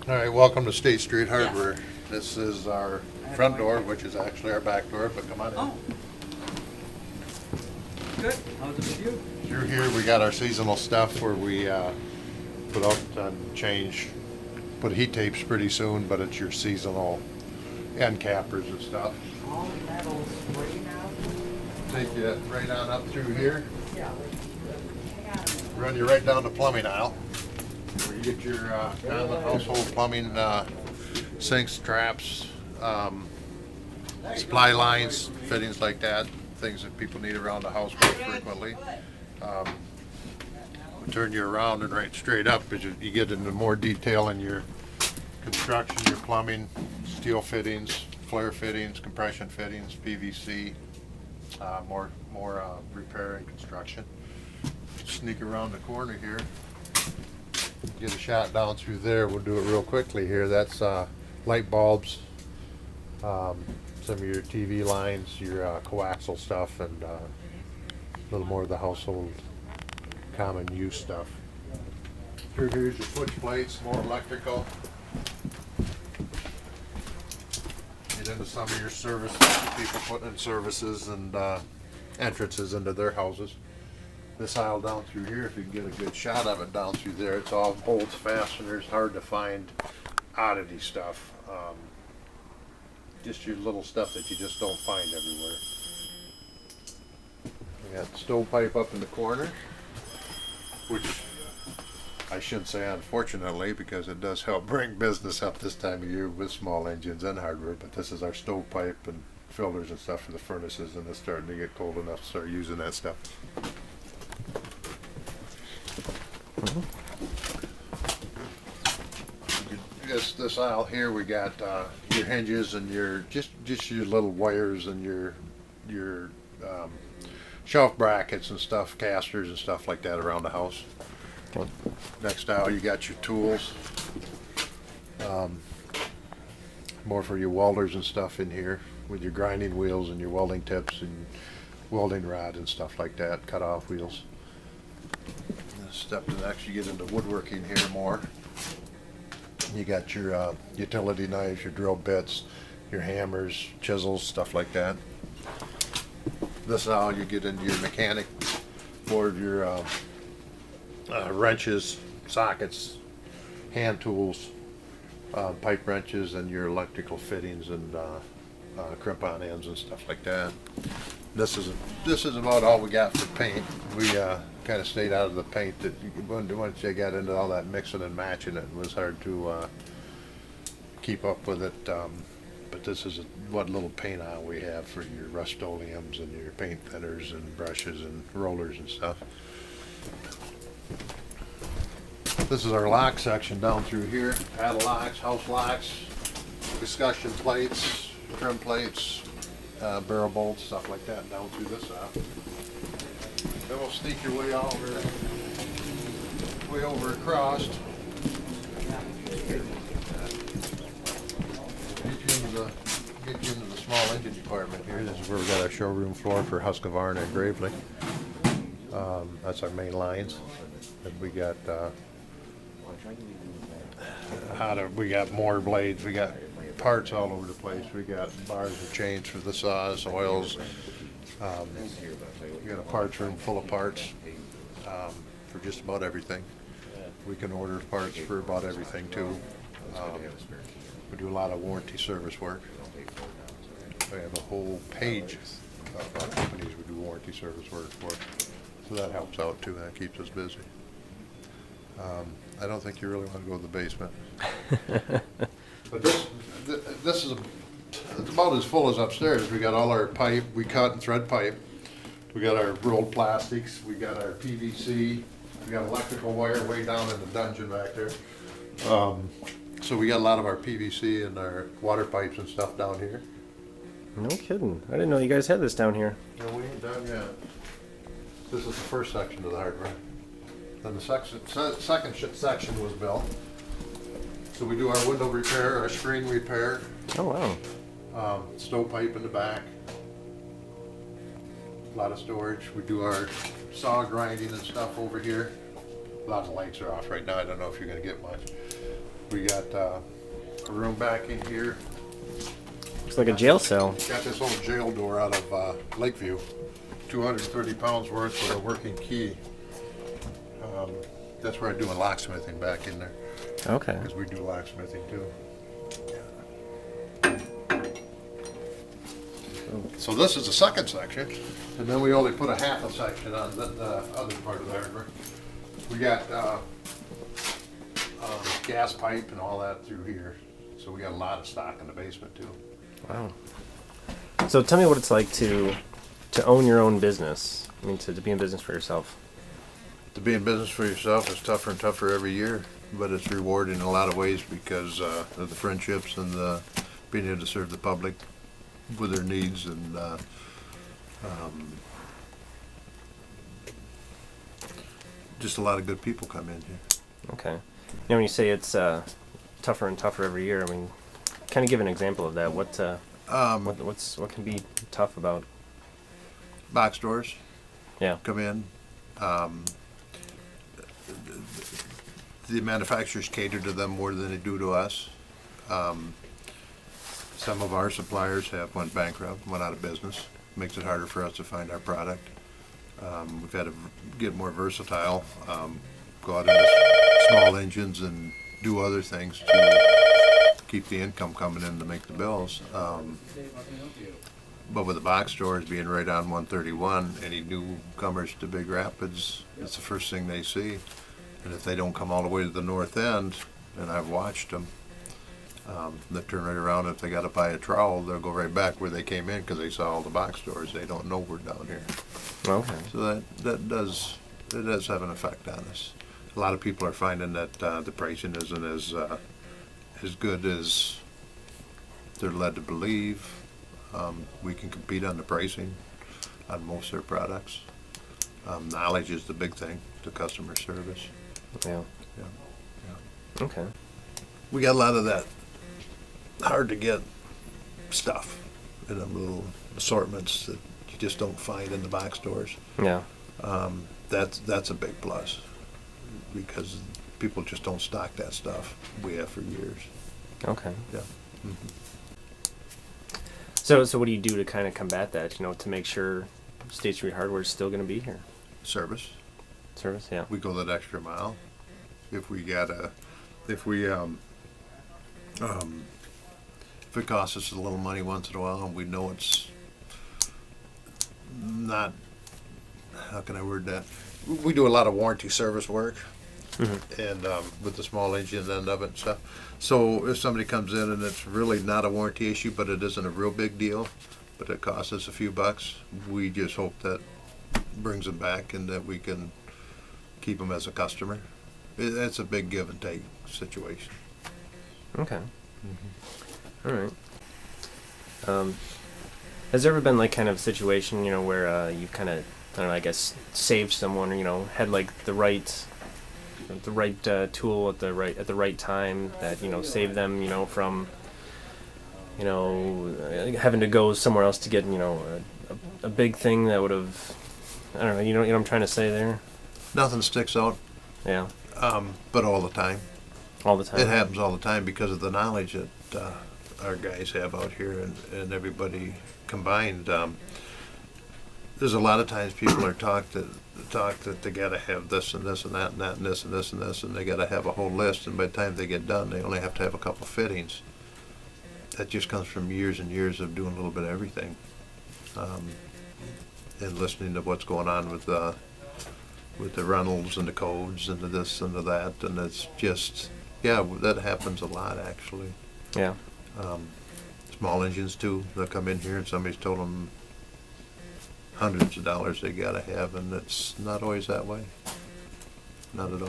All right, welcome to State Street Hardware. This is our front door, which is actually our back door, but come on in. Oh. Good. How's it with you? Through here, we got our seasonal stuff where we put out and change, put heat tapes pretty soon, but it's your seasonal end cappers and stuff. All the metal spray now? Take you right on up through here, Yeah. Hang on. run you right down the plumbing aisle, where you get your common household plumbing sinks, traps, supply lines, fittings like that, things that people need around the house more frequently. Turn you around and right straight up as you get into more detail in your construction, your plumbing, steel fittings, flare fittings, compression fittings, PVC, more repair and construction. Sneak around the corner here, get a shot down through there. We'll do it real quickly here. That's light bulbs, some of your TV lines, your coaxial stuff, and a little more of the household common use stuff. Through here's your switch plates, more electrical. Get into some of your services, people putting in services and entrances into their houses. This aisle down through here, if you can get a good shot of it down through there, it's all bolts, fasteners, hard to find oddity stuff. Just your little stuff that you just don't find everywhere. We got stovepipe up in the corner, which I shouldn't say unfortunately, because it does help bring business up this time of year with small engines and hardware, but this is our stovepipe and filters and stuff for the furnaces, and it's starting to get cold enough to start using that stuff. This aisle here, we got your hinges and your just your little wires and your shelf brackets and stuff, casters and stuff like that around the house. Okay. Next aisle, you got your tools, more for your welders and stuff in here, with your grinding wheels and your welding tips and welding rod and stuff like that, cut off wheels. Step to the next, you get into woodworking here more. You got your utility knives, your drill bits, your hammers, chisels, stuff like that. This is how you get into your mechanic, more of your wrenches, sockets, hand tools, pipe wrenches, and your electrical fittings and crimp-on ends and stuff like that. This is about all we got for paint. We kind of stayed out of the paint. That once you got into all that mixing and matching, it was hard to keep up with it. But this is what little paint aisle we have for your Rust-Oleums and your paint thinners and brushes and rollers and stuff. This is our lock section down through here. Paddle locks, house locks, discussion plates, trim plates, barrel bolts, stuff like that down through this aisle. Then we'll sneak your way over across. Get you into the small engine department here. This is where we got our showroom floor for Husqvarna and Gravely. That's our main lines. And we got we got more blades. We got parts all over the place. We got bars and chains for the saws, oils. We got a parts room full of parts for just about everything. We can order parts for about everything too. We do a lot of warranty service work. We have a whole page of companies we do warranty service work for. So that helps out too. That keeps us busy. I don't think you really want to go to the basement. But this is it's about as full as upstairs. We got all our pipe. We cut and thread pipe. We got our rolled plastics. We got our PVC. We got electrical wire way down in the dungeon back there. So we got a lot of our PVC and our water pipes and stuff down here. No kidding. I didn't know you guys had this down here. No, we ain't done yet. This is the first section of the hardware. Then the second section was built. So we do our window repair, our screen repair, Oh, wow. stovepipe in the back, a lot of storage. We do our saw grinding and stuff over here. A lot of lights are off right now. I don't know if you're going to get much. We got a room back in here. Looks like a jail cell. Got this old jail door out of Lakeview. 230 pounds worth with a working key. That's where I'm doing locksmithing back in there, Okay. because we do locksmithing too. So this is the second section, and then we only put a half a section on the other part of the hardware. We got gas pipe and all that through here, so we got a lot of stock in the basement too. Wow. So tell me what it's like to own your own business. I mean, to be in business for yourself. To be in business for yourself is tougher and tougher every year, but it's rewarding in a lot of ways because of the friendships and the being able to serve the public with their needs, and just a lot of good people come in here. Okay. You know, when you say it's tougher and tougher every year, I mean, kind of give an example of that. What can be tough about? Box stores Yeah. come in. The manufacturers cater to them more than they do to us. Some of our suppliers have went bankrupt, went out of business. Makes it harder for us to find our product. We've had to get more versatile, go out into small engines and do other things to keep the income coming in to make the bills. But with the box stores being right on 131, any newcomers to Big Rapids, it's the first thing they see. And if they don't come all the way to the north end, and I've watched them, they turn right around. If they got to buy a trowel, they'll go right back where they came in because they saw all the box stores. They don't know we're down here. Okay. So that does have an effect on us. A lot of people are finding that the pricing isn't as good as they're led to believe. We can compete on the pricing on most of their products. Knowledge is the big thing, the customer service. Yeah. Yeah. Okay. We got a lot of that hard to get stuff in them little assortments that you just don't find in the box stores. Yeah. That's a big plus because people just don't stock that stuff. We have for years. Okay. Yeah. So what do you do to kind of combat that? You know, to make sure State Street Hardware is still going to be here? Service. Service. Yeah. We go that extra mile. If it costs us a little money once in a while and we know it's not, how can I word that? We do a lot of warranty service work, and with the small engine end of it and stuff. So if somebody comes in and it's really not a warranty issue, but it isn't a real big deal, but it costs us a few bucks, we just hope that brings them back and that we can keep them as a customer. It's a big give and take situation. Okay. All right. Has there ever been like kind of a situation, you know, where you kind of, I don't know, I guess saved someone, or, you know, had like the right tool at the right time that, you know, saved them, you know, from, you know, having to go somewhere else to get, you know, a big thing that would have, I don't know, you know what I'm trying to say there? Nothing sticks out, Yeah. but all the time. All the time. It happens all the time because of the knowledge that our guys have out here and everybody combined. There's a lot of times people are taught that they got to have this and this and that and that and this and this and this, and they got to have a whole list, and by the time they get done they only have to have a couple fittings. That just comes from years and years of doing a little bit of everything, and listening to what's going on with the rentals and the codes and the this and the that, and it's just, yeah, that happens a lot actually. Yeah. Small engines too, they'll come in here and somebody's told them hundreds of dollars they gotta have, and it's not always that way. Not at all.